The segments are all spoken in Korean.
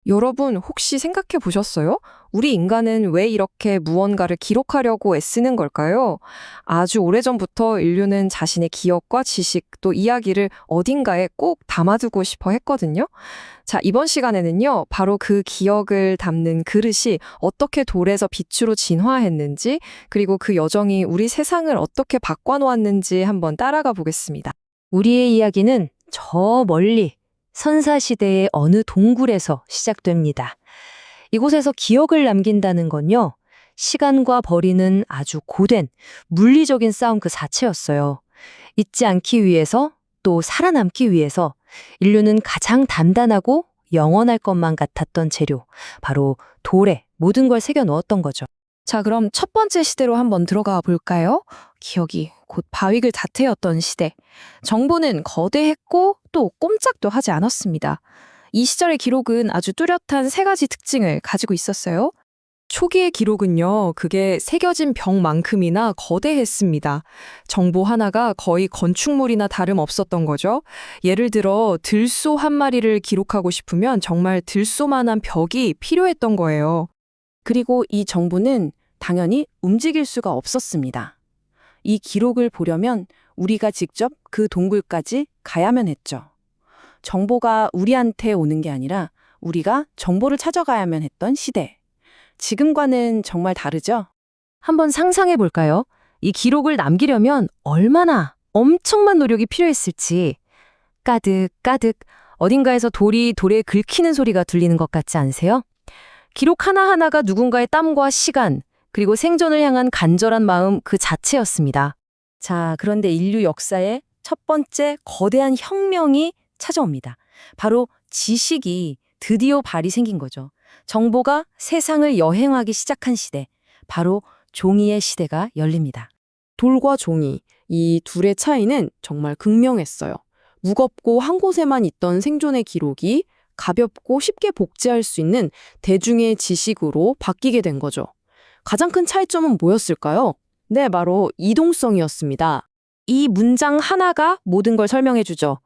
여러분, 혹시 생각해 보셨어요? 우리 인간은 왜 이렇게 무언가를 기록하려고 애쓰는 걸까요? 아주 오래전부터 인류는 자신의 기억과 지식, 또 이야기를 어딘가에 꼭 담아두고 싶어 했거든요. 자, 이번 시간에는요, 바로 그 기억을 담는 그릇이 어떻게 돌에서 빛으로 진화했는지, 그리고 그 여정이 우리 세상을 어떻게 바꿔놓았는지 한번 따라가 보겠습니다. 우리의 이야기는 저 멀리 선사시대의 어느 동굴에서 시작됩니다. 이곳에서 기억을 남긴다는 건요, 시간과 벌이는 아주 고된 물리적인 싸움 그 자체였어요. 잊지 않기 위해서 또 살아남기 위해서 인류는 가장 단단하고 영원할 것만 같았던 재료, 바로 돌에 모든 걸 새겨 넣었던 거죠. 자, 그럼 첫 번째 시대로 한번 들어가 볼까요? 기억이 곧 바위글 자태였던 시대. 정보는 거대했고 또 꼼짝도 하지 않았습니다. 이 시절의 기록은 아주 뚜렷한 세 가지 특징을 가지고 있었어요. 초기의 기록은요, 그게 새겨진 벽만큼이나 거대했습니다. 정보 하나가 거의 건축물이나 다름없었던 거죠. 예를 들어 들소 한 마리를 기록하고 싶으면 정말 들소만한 벽이 필요했던 거예요. 그리고 이 정보는 당연히 움직일 수가 없었습니다. 이 기록을 보려면 우리가 직접 그 동굴까지 가야만 했죠. 정보가 우리한테 오는 게 아니라 우리가 정보를 찾아가야만 했던 시대. 지금과는 정말 다르죠? 한번 상상해 볼까요? 이 기록을 남기려면 얼마나 엄청난 노력이 필요했을지. 까득까득 어딘가에서 돌이 돌에 긁히는 소리가 들리는 것 같지 않으세요? 기록 하나하나가 누군가의 땀과 시간, 그리고 생존을 향한 간절한 마음 그 자체였습니다. 자, 그런데 인류 역사의 첫 번째 거대한 혁명이 찾아옵니다. 바로 지식이 드디어 발이 생긴 거죠. 정보가 세상을 여행하기 시작한 시대, 바로 종이의 시대가 열립니다. 돌과 종이, 이 둘의 차이는 정말 극명했어요. 무겁고 한 곳에만 있던 생존의 기록이 가볍고 쉽게 복제할 수 있는 대중의 지식으로 바뀌게 된 거죠. 가장 큰 차이점은 뭐였을까요? 네, 바로 이동성이었습니다. 이 문장 하나가 모든 걸 설명해 주죠.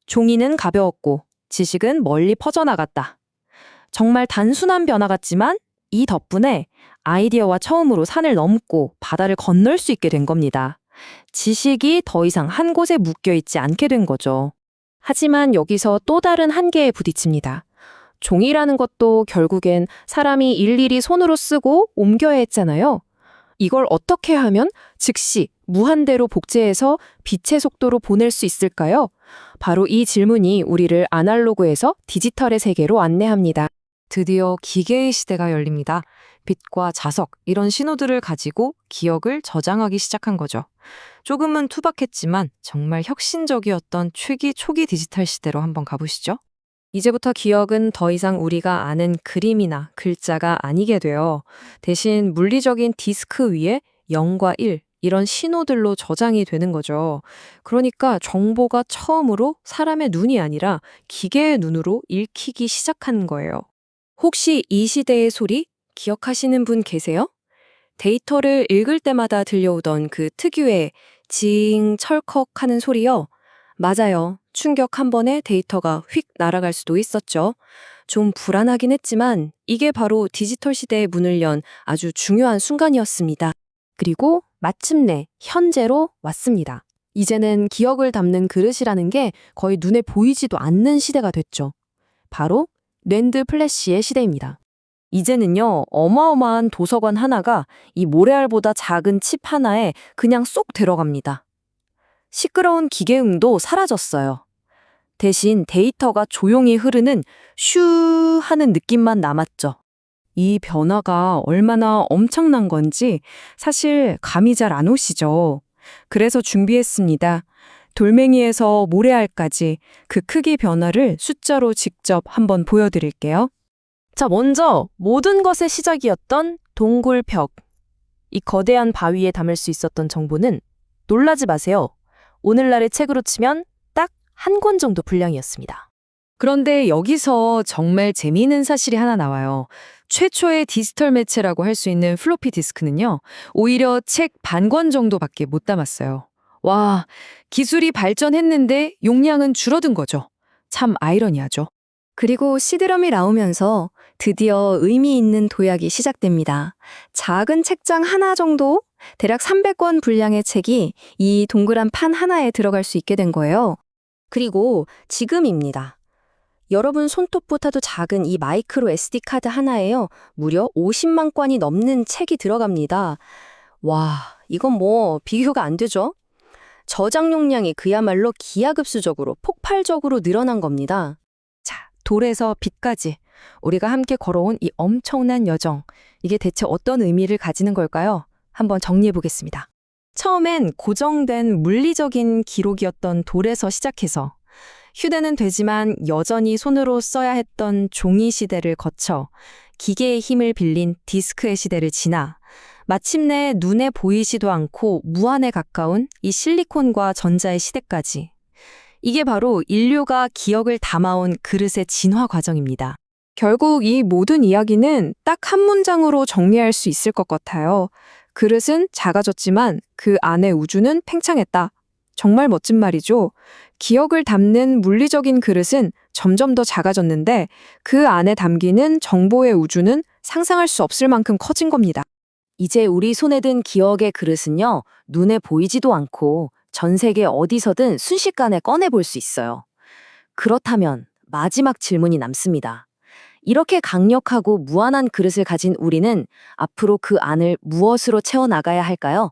종이는 가벼웠고 지식은 멀리 퍼져나갔다. 정말 단순한 변화 같지만 이 덕분에 아이디어와 처음으로 산을 넘고 바다를 건널 수 있게 된 겁니다. 지식이 더 이상 한 곳에 묶여 있지 않게 된 거죠. 하지만 여기서 또 다른 한계에 부딪힙니다. 종이라는 것도 결국엔 사람이 일일이 손으로 쓰고 옮겨야 했잖아요. 이걸 어떻게 하면 즉시 무한대로 복제해서 빛의 속도로 보낼 수 있을까요? 바로 이 질문이 우리를 아날로그에서 디지털의 세계로 안내합니다. 드디어 기계의 시대가 열립니다. 빛과 자석, 이런 신호들을 가지고 기억을 저장하기 시작한 거죠. 조금은 투박했지만 정말 혁신적이었던 초기 디지털 시대로 한번 가보시죠. 이제부터 기억은 더 이상 우리가 아는 그림이나 글자가 아니게 돼요. 대신 물리적인 디스크 위에 0과 1, 이런 신호들로 저장이 되는 거죠. 그러니까 정보가 처음으로 사람의 눈이 아니라 기계의 눈으로 읽히기 시작한 거예요. 혹시 이 시대의 소리 기억하시는 분 계세요? 데이터를 읽을 때마다 들려오던 그 특유의 징 철컥 하는 소리요. 맞아요. 충격 한 번에 데이터가 휙 날아갈 수도 있었죠. 좀 불안하긴 했지만 이게 바로 디지털 시대의 문을 연 아주 중요한 순간이었습니다. 그리고 마침내 현재로 왔습니다. 이제는 기억을 담는 그릇이라는 게 거의 눈에 보이지도 않는 시대가 됐죠. 바로 랜드 플래시의 시대입니다. 이제는요, 어마어마한 도서관 하나가 이 모래알보다 작은 칩 하나에 그냥 쏙 들어갑니다. 시끄러운 기계음도 사라졌어요. 대신 데이터가 조용히 흐르는 슈 하는 느낌만 남았죠. 이 변화가 얼마나 엄청난 건지 사실 감이 잘 안 오시죠. 그래서 준비했습니다. 돌멩이에서 모래알까지 그 크기 변화를 숫자로 직접 한번 보여드릴게요. 자, 먼저 모든 것의 시작이었던 동굴벽. 이 거대한 바위에 담을 수 있었던 정보는 놀라지 마세요. 오늘날의 책으로 치면 딱 한 권 정도 분량이었습니다. 그런데 여기서 정말 재미있는 사실이 하나 나와요. 최초의 디지털 매체라고 할 수 있는 플로피 디스크는요, 오히려 책 반 권 정도밖에 못 담았어요. 와, 기술이 발전했는데 용량은 줄어든 거죠. 참 아이러니하죠. 그리고 시드럼이 나오면서 드디어 의미 있는 도약이 시작됩니다. 작은 책장 하나 정도, 대략 300권 분량의 책이 이 동그란 판 하나에 들어갈 수 있게 된 거예요. 그리고 지금입니다. 여러분 손톱보다도 작은 이 마이크로 SD 카드 하나에요. 무려 50만 권이 넘는 책이 들어갑니다. 와, 이건 뭐 비교가 안 되죠? 저장 용량이 그야말로 기하급수적으로 폭발적으로 늘어난 겁니다. 자, 돌에서 빛까지 우리가 함께 걸어온 이 엄청난 여정, 이게 대체 어떤 의미를 가지는 걸까요? 한번 정리해 보겠습니다. 처음엔 고정된 물리적인 기록이었던 돌에서 시작해서 휴대는 되지만 여전히 손으로 써야 했던 종이 시대를 거쳐 기계의 힘을 빌린 디스크의 시대를 지나 마침내 눈에 보이지도 않고 무한에 가까운 이 실리콘과 전자의 시대까지. 이게 바로 인류가 기억을 담아온 그릇의 진화 과정입니다. 결국 이 모든 이야기는 딱 한 문장으로 정리할 수 있을 것 같아요. 그릇은 작아졌지만 그 안의 우주는 팽창했다. 정말 멋진 말이죠. 기억을 담는 물리적인 그릇은 점점 더 작아졌는데 그 안에 담기는 정보의 우주는 상상할 수 없을 만큼 커진 겁니다. 이제 우리 손에 든 기억의 그릇은요, 눈에 보이지도 않고 전 세계 어디서든 순식간에 꺼내볼 수 있어요. 그렇다면 마지막 질문이 남습니다. 이렇게 강력하고 무한한 그릇을 가진 우리는 앞으로 그 안을 무엇으로 채워나가야 할까요?